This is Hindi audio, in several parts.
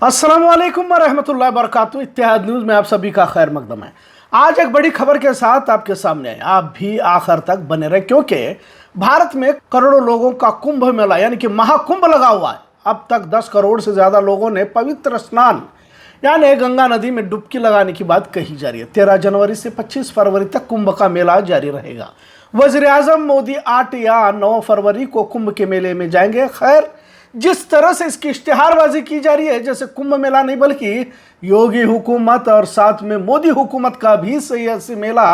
अस्सलाम वालेकुम वरहमतुल्लाहि वबरकातुहू। इत्तेहाद न्यूज़ में आप सभी का खैर मकदम है। आज एक बड़ी खबर के साथ आपके सामने आए, आप भी आखिर तक बने रहे क्योंकि भारत में करोड़ों लोगों का कुंभ मेला यानी कि महाकुंभ लगा हुआ है। अब तक 10 करोड़ से ज़्यादा लोगों ने पवित्र स्नान यानी गंगा नदी में डुबकी लगाने की बात कही जा रही है। 13 जनवरी से 25 फरवरी तक कुंभ का मेला जारी रहेगा। वज़ीर आज़म मोदी 8 या 9 फरवरी को कुंभ के मेले में जाएंगे। खैर, जिस तरह से इसकी इश्तिहारबाजी की जा रही है जैसे कुंभ मेला नहीं बल्कि योगी हुकूमत और साथ में मोदी हुकूमत का भी सियासी मेला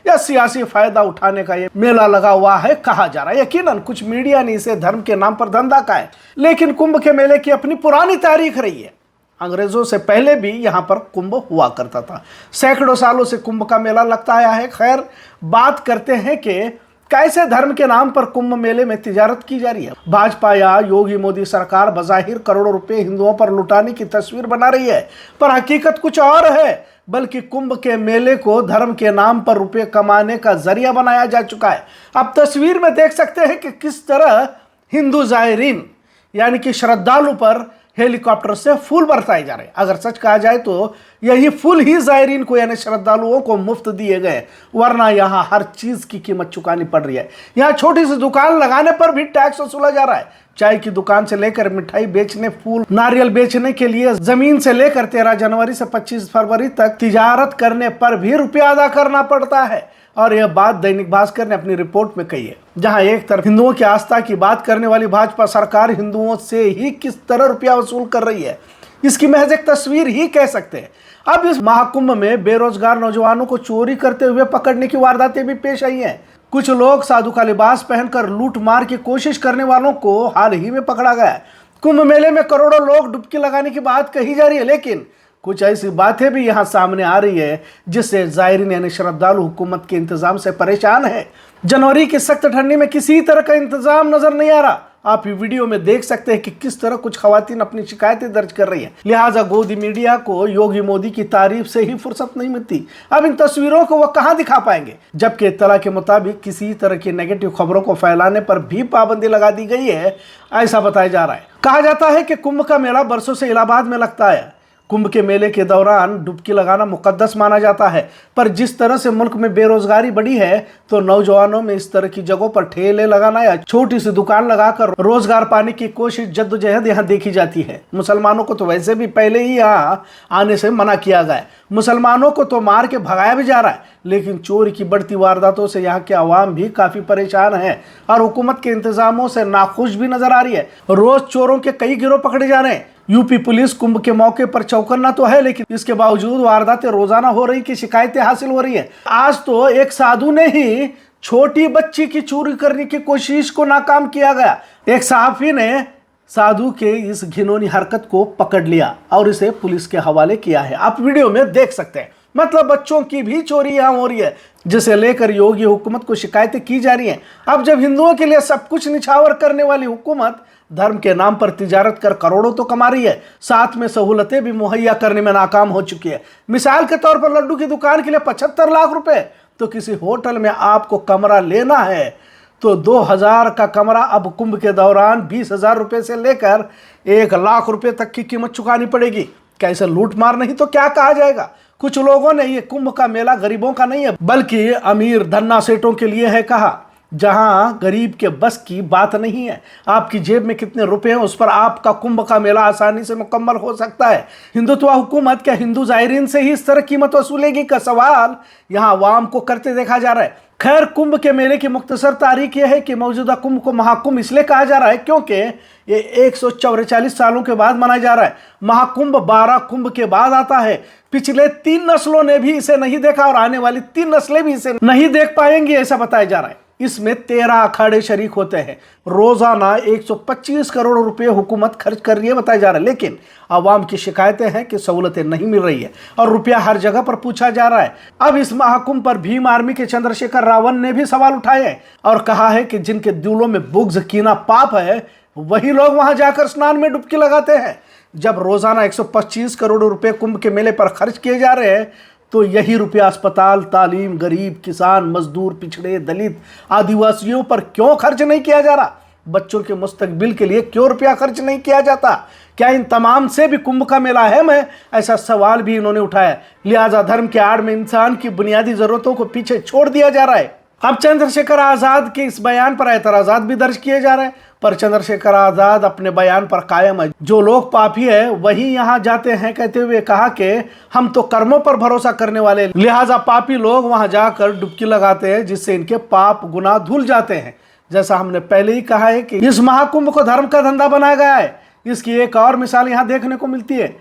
या सियासी फायदा उठाने का ये मेला लगा हुआ है कहा जा रहा है। यकीनन कुछ मीडिया ने इसे धर्म के नाम पर धंधा कहा है, लेकिन कुंभ के मेले की अपनी पुरानी तारीख रही है। अंग्रेजों से पहले भी यहाँ पर कुंभ हुआ करता था। सैकड़ों सालों से कुंभ का मेला लगता आया है। खैर, बात करते हैं कि कैसे धर्म के नाम पर कुंभ मेले में तिजारत की जा रही है। भाजपा या योगी मोदी सरकार बज़ाहिर करोड़ों रुपए हिंदुओं पर लुटाने की तस्वीर बना रही है, पर हकीकत कुछ और है। बल्कि कुंभ के मेले को धर्म के नाम पर रुपए कमाने का जरिया बनाया जा चुका है। आप तस्वीर में देख सकते हैं कि किस तरह हिंदू ज़ायरीन यानी कि श्रद्धालु पर हेलीकॉप्टर से फूल बरसाए जा रहे हैं। अगर सच कहा जाए तो यही फूल ही ज़ायरीन को यानी श्रद्धालुओं को मुफ्त दिए गए, वरना यहाँ हर चीज़ की कीमत चुकानी पड़ रही है। यहाँ छोटी सी दुकान लगाने पर भी टैक्स वसूला जा रहा है। चाय की दुकान से लेकर मिठाई बेचने, फूल नारियल बेचने के लिए जमीन से लेकर 13 जनवरी से 25 फरवरी तक तिजारत करने पर भी रुपया अदा करना पड़ता है। और यह बात दैनिक भास्कर ने अपनी रिपोर्ट में कही है। जहां एक तरफ हिंदुओं की आस्था की बात करने वाली भाजपा सरकार हिंदुओं से ही किस तरह रुपया वसूल कर रही है, इसकी महज एक तस्वीर ही कह सकते हैं। अब इस महाकुंभ में बेरोजगार नौजवानों को चोरी करते हुए पकड़ने की वारदातें भी पेश आई हैं। कुछ लोग साधु का लिबास पहनकर लूट मार की कोशिश करने वालों को हाल ही में पकड़ा गया है। कुंभ मेले में करोड़ों लोग डुबकी लगाने की बात कही जा रही है, लेकिन कुछ ऐसी बातें भी यहाँ सामने आ रही है जिससे ज़ायरीन यानी श्रद्धालु हुकूमत के इंतजाम से परेशान है। जनवरी की सख्त ठंडी में किसी तरह का इंतजाम नजर नहीं आ रहा। आप ये वीडियो में देख सकते हैं कि किस तरह कुछ खवातीन अपनी शिकायतें दर्ज कर रही हैं। लिहाजा गोदी मीडिया को योगी मोदी की तारीफ से ही फुर्सत नहीं मिलती। अब इन तस्वीरों को वह कहाँ दिखा पाएंगे, जबकि इत्तला के मुताबिक किसी तरह की नेगेटिव खबरों को फैलाने पर भी पाबंदी लगा दी गई है, ऐसा बताया जा रहा है। कहा जाता है कि कुंभ का मेला बरसों से इलाहाबाद में लगता है। कुंभ के मेले के दौरान डुबकी लगाना मुकद्दस माना जाता है, पर जिस तरह से मुल्क में बेरोजगारी बढ़ी है तो नौजवानों में इस तरह की जगहों पर ठेले लगाना या छोटी सी दुकान लगाकर रोजगार पाने की कोशिश जद्दोजहद यहाँ देखी जाती है। मुसलमानों को तो वैसे भी पहले ही यहाँ आने से मना किया गया है। मुसलमानों को तो मार के भगाया भी जा रहा है, लेकिन चोरी की बढ़ती वारदातों से यहाँ के अवाम भी काफी परेशान है और हुकूमत के इंतजामों से नाखुश भी नजर आ रही है। रोज चोरों के कई गिरोह पकड़े जा रहे हैं। यूपी पुलिस कुंभ के मौके पर चौकन्ना तो है, लेकिन इसके बावजूद वारदातें रोजाना हो रही की शिकायतें हासिल हो रही है। आज तो एक साधु ने ही छोटी बच्ची की चोरी करने की कोशिश को नाकाम किया गया। एक सहाफी ने साधु के इस घिनौनी हरकत को पकड़ लिया और इसे पुलिस के हवाले किया है। आप वीडियो में देख सकते हैं। मतलब बच्चों की भी चोरी यहाँ हो रही है, जिसे लेकर योगी हुकूमत को शिकायतें की जा रही हैं। अब जब हिंदुओं के लिए सब कुछ निछावर करने वाली हुकूमत धर्म के नाम पर तिजारत कर करोड़ों तो कमा रही है, साथ में सहूलतें भी मुहैया करने में नाकाम हो चुकी है। मिसाल के तौर पर लड्डू की दुकान के लिए 75 लाख रुपए, तो किसी होटल में आपको कमरा लेना है तो 2000 का कमरा अब कुंभ के दौरान 20,000 रुपए से लेकर 1 लाख रुपए तक की कीमत चुकानी पड़ेगी। कैसे लूट मार नहीं तो क्या कहा जाएगा। कुछ लोगों ने ये कुंभ का मेला गरीबों का नहीं है बल्कि अमीर धन्ना सेठों के लिए है कहा, जहां गरीब के बस की बात नहीं है। आपकी जेब में कितने रुपए हैं उस पर आपका कुंभ का मेला आसानी से मुकम्मल हो सकता है। हिंदुत्व हुकूमत क्या हिंदू ज़ायरीन से ही इस तरह कीमत वसूलेगी का सवाल यहां अवाम को करते देखा जा रहा है। खैर, कुंभ के मेले की मुख्तसर तारीख यह है कि मौजूदा कुंभ को महाकुंभ इसलिए कहा जा रहा है क्योंकि ये 144 सालों के बाद मनाया जा रहा है। महाकुंभ 12 कुंभ के बाद आता है। पिछले 3 नस्लों ने भी इसे नहीं देखा और आने वाली 3 नस्लें भी इसे नहीं देख पाएंगी, ऐसा बताया जा रहा है। इसमें 13 अखाड़े शरीक होते हैं। रोजाना 125 करोड़ रुपए हुकूमत खर्च कर रही है बताया जा रहा है, लेकिन आवाम की शिकायतें हैं कि सहूलतें नहीं मिल रही है और रुपया हर जगह पर पूछा जा रहा है। अब इस महाकुंभ पर भीम आर्मी के चंद्रशेखर रावण ने भी सवाल उठाए हैं और कहा है कि जिनके दिलों में बुग़्ज़ कीना पाप है वही लोग वहां जाकर स्नान में डुबकी लगाते हैं। जब रोजाना 125 करोड़ रुपए कुंभ के मेले पर खर्च किए जा रहे हैं तो यही रुपया अस्पताल, तालीम, गरीब, किसान, मजदूर, पिछड़े, दलित, आदिवासियों पर क्यों खर्च नहीं किया जा रहा। बच्चों के मुस्तकबिल के लिए क्यों रुपया खर्च नहीं किया जाता? क्या इन तमाम से भी कुंभ का मेला अहम है? ऐसा सवाल भी इन्होंने उठाया। लिहाजा धर्म के आड़ में इंसान की बुनियादी जरूरतों को पीछे छोड़ दिया जा रहा है। अब चंद्रशेखर आजाद के इस बयान पर एतराजात भी दर्ज किए जा रहे हैं, पर चंद्रशेखर आजाद अपने बयान पर कायम है। जो लोग पापी है वही यहाँ जाते हैं, कहते हुए कहा कि हम तो कर्मों पर भरोसा करने वाले, लिहाजा पापी लोग वहां जाकर डुबकी लगाते हैं जिससे इनके पाप गुनाह धुल जाते हैं। जैसा हमने पहले ही कहा है कि इस महाकुंभ को धर्म का धंधा बनाया गया है। इसकी एक और मिसाल यहाँ देखने को मिलती है।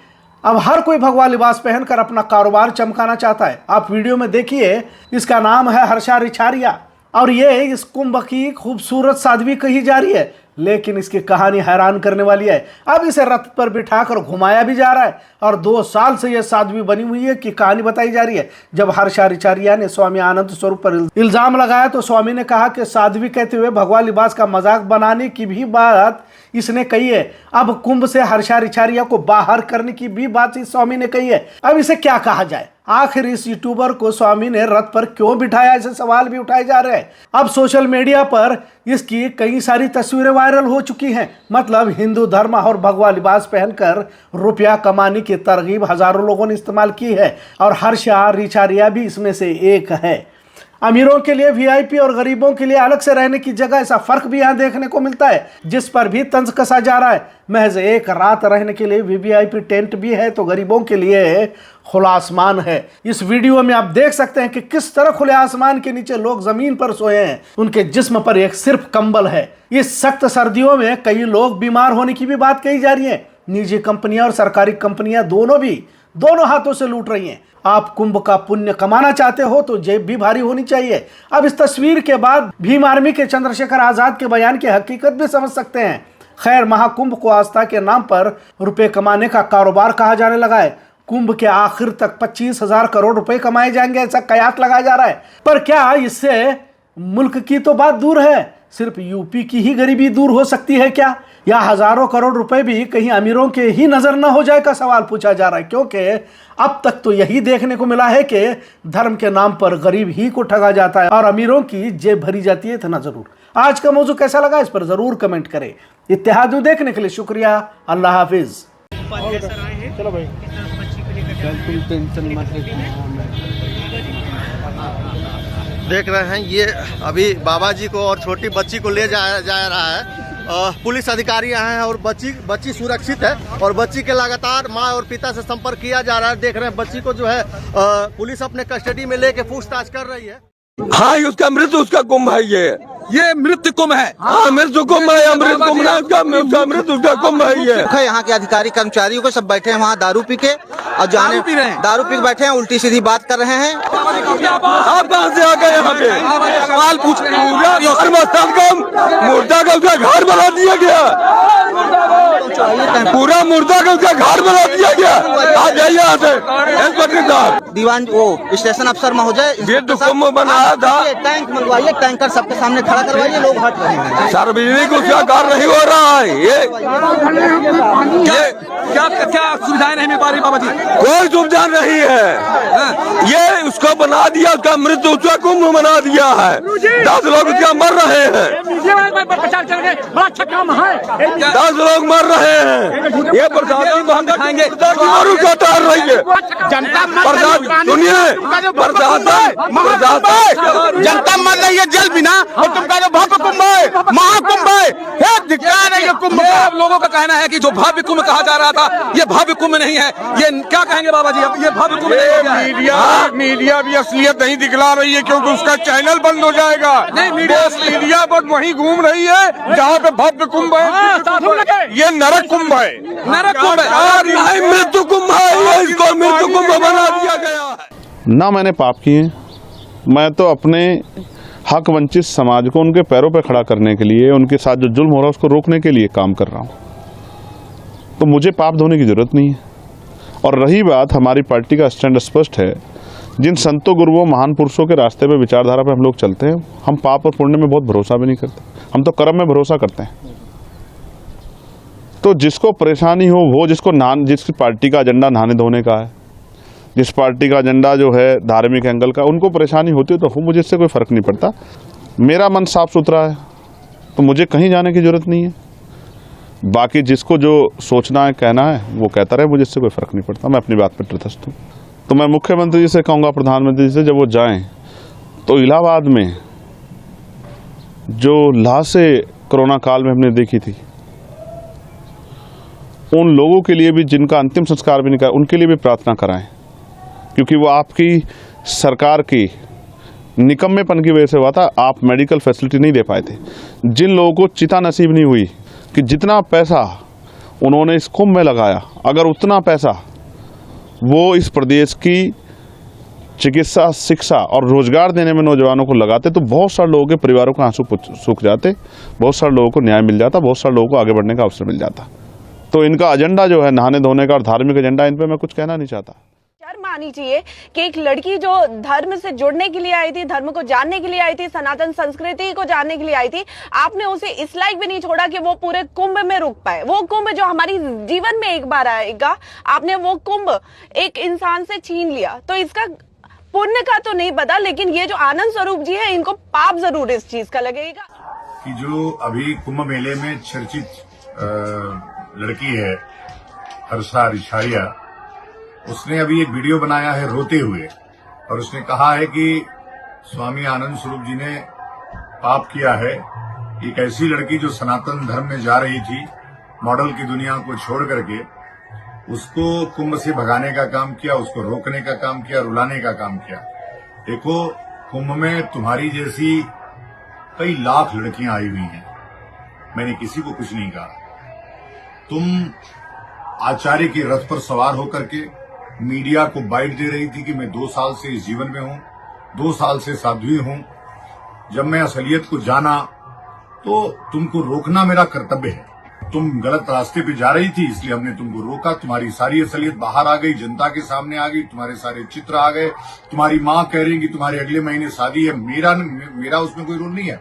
अब हर कोई भगवा लिबास पहनकर अपना कारोबार चमकाना चाहता है। आप वीडियो में देखिए, इसका नाम है हर्षा रिछारिया और ये इस कुंभ की खूबसूरत साध्वी कही जा रही है, लेकिन इसकी कहानी हैरान करने वाली है। अब इसे रथ पर बिठाकर घुमाया भी जा रहा है और 2 साल से यह साध्वी बनी हुई है कि कहानी बताई जा रही है। जब हर्षा रिछारिया ने स्वामी आनंद स्वरूप पर इल्जाम लगाया तो स्वामी ने कहा कि साध्वी कहते हुए भगवा लिबास का मजाक बनाने की भी बात इसने कही है। अब कुंभ से हर्षा रिछारिया को बाहर करने की भी बात इस स्वामी ने कही है। अब इसे क्या कहा जाए? आखिर इस यूट्यूबर को स्वामी ने रथ पर क्यों बिठाया, ऐसे सवाल भी उठाए जा रहे हैं। अब सोशल मीडिया पर इसकी कई सारी तस्वीरें वायरल हो चुकी हैं। मतलब हिंदू धर्म और भगवा लिबास पहनकर रुपया कमाने की तरगीब हजारों लोगों ने इस्तेमाल की है और हर्षा रिछारिया भी इसमें से एक है। अमीरों के लिए वीआईपी और गरीबों के लिए अलग से रहने की जगह, ऐसा फर्क भी यहाँ देखने को मिलता है, जिस पर भी तंज कसा जा रहा है। महज एक रात रहने के लिए वीवीआईपी टेंट भी है तो गरीबों के लिए खुला आसमान है। इस वीडियो में आप देख सकते हैं कि किस तरह खुले आसमान के नीचे लोग जमीन पर सोए हैं। उनके जिस्म पर एक सिर्फ कंबल है। इस सख्त सर्दियों में कई लोग बीमार होने की भी बात कही जा रही है। निजी कंपनियां और सरकारी कंपनियां दोनों हाथों से लूट रही हैं। आप कुंभ का पुण्य कमाना चाहते हो तो जेब भी भारी होनी चाहिए। अब इस तस्वीर के बाद भीम आर्मी के चंद्रशेखर आजाद के बयान की हकीकत भी समझ सकते हैं। खैर, महाकुंभ को आस्था के नाम पर रुपए कमाने का कारोबार कहा जाने लगा है। कुंभ के आखिर तक 25,000 करोड़ रुपए कमाए जाएंगे, ऐसा कयास लगाया जा रहा है। पर क्या इससे मुल्क की तो बात दूर है, सिर्फ यूपी की ही गरीबी दूर हो सकती है क्या? या हजारों करोड़ रुपए भी कहीं अमीरों के ही नजर न हो जाए का सवाल पूछा जा रहा है, क्योंकि अब तक तो यही देखने को मिला है कि धर्म के नाम पर गरीब ही को ठगा जाता है और अमीरों की जेब भरी जाती है। इतना जरूर। आज का मौजू कैसा लगा इस पर जरूर कमेंट करें। इत्तेहाद देखने के लिए शुक्रिया। अल्लाह हाफिज। चलो भाई, देख रहे हैं ये अभी बाबा जी को और छोटी बच्ची को ले जा रहा है। पुलिस अधिकारी यहाँ हैं और बच्ची सुरक्षित है और बच्ची के लगातार माँ और पिता से संपर्क किया जा रहा है। देख रहे हैं बच्ची को जो है पुलिस अपने कस्टडी में लेके पूछताछ कर रही है। हाँ, उसका मृत्यु उसका कुंभ है। ये मृत्यु कुंभ है। हाँ, मृत्यु कुंभ है। अमृत कुंभ ना, उसका मृत्यु उसका कुंभ है। ये यहाँ के अधिकारी कर्मचारियों को सब बैठे हैं वहाँ दारू पी के और दारू पी के बैठे हैं, उल्टी सीधी बात कर रहे हैं। आप कहाँ से आ गए यहाँ पे? सवाल पूछ रहे हैं। मुर्दा का उसका घर बना दिया गया, पूरा मुर्दा का उसका घर बना दिया गया। आ जाइए यहाँ से इंस्पेक्टर साहब। दीवान वो स्टेशन अफसर महोदय, कुंभ बनाया था, टैंक मंगवाइए, टैंकर सबके सामने खड़ा करवाइए, लोग हट रहे हैं। सार्वजनिक उसका कार्य नहीं हो रहा है। ये क्या सुविधाएं नहीं मिल पा रही बाबा जी? कोई सुविधा नहीं है। ये उसको बना दिया, उसका मृत्यु उसका कुंभ बना दिया है। 10 लोग उसका मर रहे हैं। बड़ा अच्छा काम है। 10 लोग मर रहे हैं। ये प्रशासन हम दिखाएंगे कतार रही है। जनता मर रही है जल बिना और तुम कह रहे हो भव्य कुंभ है, महाकुंभ है। ये कुंभ अब लोगों का कहना है कि जो भव्य कुंभ कहा जा रहा था ये भव्य कुंभ नहीं है। ये क्या कहेंगे बाबा जी? अब ये भव्य कुंभ मीडिया भी असलियत नहीं दिखला रही है क्योंकि उसका चैनल बंद हो जाएगा। नहीं, मीडिया बस वहीं घूम रही है जहाँ पे भव्य कुंभ है। ये नरक कुंभ है। नरक कुंभ है, मृत्यु कुंभ है। इसको मृत्यु कुंभ बना दिया गया है। ना मैंने पाप किए, मैं तो अपने हक वंचित समाज को उनके पैरों पर खड़ा करने के लिए, उनके साथ जो जुल्म हो रहा है उसको रोकने के लिए काम कर रहा हूँ। तो मुझे पाप धोने की जरूरत नहीं है। और रही बात, हमारी पार्टी का स्टैंड स्पष्ट है। जिन संतों गुरुओं महान पुरुषों के रास्ते पे, विचारधारा पे हम लोग चलते हैं। हम पाप और पुण्य में बहुत भरोसा भी नहीं करते, हम तो कर्म में भरोसा करते हैं। तो जिसको परेशानी हो वो, जिसकी पार्टी का एजेंडा नहाने धोने का है, जिस पार्टी का एजेंडा जो है धार्मिक एंगल का, उनको परेशानी होती है तो मुझे इससे कोई फर्क नहीं पड़ता। मेरा मन साफ सुथरा है, तो मुझे कहीं जाने की जरूरत नहीं है। बाकी जिसको जो सोचना है, कहना है, वो कहता रहे, मुझे इससे कोई फर्क नहीं पड़ता। मैं अपनी बात पर तटस्थ हूँ। तो मैं मुख्यमंत्री जी से कहूँगा, प्रधानमंत्री जी से, जब वो जाएं तो इलाहाबाद में जो लाशें कोरोना काल में हमने देखी थी, उन लोगों के लिए भी जिनका अंतिम संस्कार भी नहीं करा, उनके लिए भी प्रार्थना कराएं, क्योंकि वो आपकी सरकार की निकम्मेपन की वजह से हुआ था। आप मेडिकल फैसिलिटी नहीं दे पाए थे। जिन लोगों को चिता नसीब नहीं हुई कि जितना पैसा उन्होंने इस कुंभ में लगाया, अगर उतना पैसा वो इस प्रदेश की चिकित्सा, शिक्षा और रोजगार देने में नौजवानों को लगाते, तो बहुत सारे लोगों के परिवारों का आंसू सूख जाते, बहुत सारे लोगों को न्याय मिल जाता, बहुत सारे लोगों को आगे बढ़ने का अवसर मिल जाता। तो इनका एजेंडा जो है नहाने धोने का और धार्मिक एजेंडा, इन पर मैं कुछ कहना नहीं चाहता। शर्म आनी चाहिए कि एक लड़की जो धर्म से जुड़ने के लिए आई थी, धर्म को जानने के लिए आई थी, सनातन संस्कृति को जानने के लिए आई थी, आपने उसे इस लायक भी नहीं छोड़ा कि वो पूरे कुंभ में रुक पाए। वो कुंभ जो हमारी जीवन में एक बार आएगा, आपने वो कुंभ एक इंसान से छीन लिया। तो इसका पुण्य का तो नहीं पता, लेकिन ये जो आनंद स्वरूप जी है, इनको पाप जरूर इस चीज का लगेगा। कि जो अभी कुंभ मेले में चर्चित लड़की है हर्षा रिछाड़िया, उसने अभी एक वीडियो बनाया है रोते हुए, और उसने कहा है कि स्वामी आनंद स्वरूप जी ने पाप किया है। एक ऐसी लड़की जो सनातन धर्म में जा रही थी, मॉडल की दुनिया को छोड़ करके, उसको कुंभ से भगाने का काम किया, उसको रोकने का काम किया, रुलाने का काम किया। देखो, कुंभ में तुम्हारी जैसी कई लाख लड़कियां आई हुई हैं, मैंने किसी को कुछ नहीं कहा। तुम आचार्य के रथ पर सवार होकर के मीडिया को बाइट दे रही थी कि मैं 2 साल से इस जीवन में हूं, 2 साल से साध्वी हूं। जब मैं असलियत को जाना तो तुमको रोकना मेरा कर्तव्य है। तुम गलत रास्ते पे जा रही थी, इसलिए हमने तुमको रोका। तुम्हारी सारी असलियत बाहर आ गई, जनता के सामने आ गई, तुम्हारे सारे चित्र आ गए। तुम्हारी माँ कह रही कि तुम्हारे अगले महीने शादी है। मेरा उसमें कोई रोल नहीं है।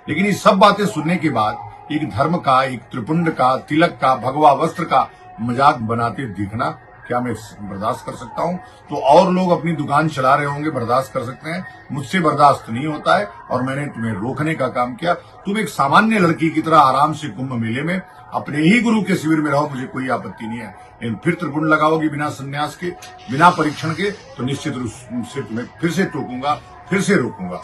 लेकिन ये सब बातें सुनने के बाद एक धर्म का, एक त्रिपुंड का, तिलक का, भगवा वस्त्र का मजाक बनाते दिखना क्या मैं बर्दाश्त कर सकता हूं? तो और लोग अपनी दुकान चला रहे होंगे, बर्दाश्त कर सकते हैं, मुझसे बर्दाश्त नहीं होता है। और मैंने तुम्हें रोकने का काम किया। तुम एक सामान्य लड़की की तरह आराम से कुंभ मेले में अपने ही गुरु के शिविर में रहो, मुझे कोई आपत्ति नहीं है। लेकिन फिर त्रिपुंड लगाओगी बिना संन्यास के, बिना परीक्षण के, तो निश्चित रूप से तुम्हें फिर से टोकूंगा, फिर से रोकूंगा।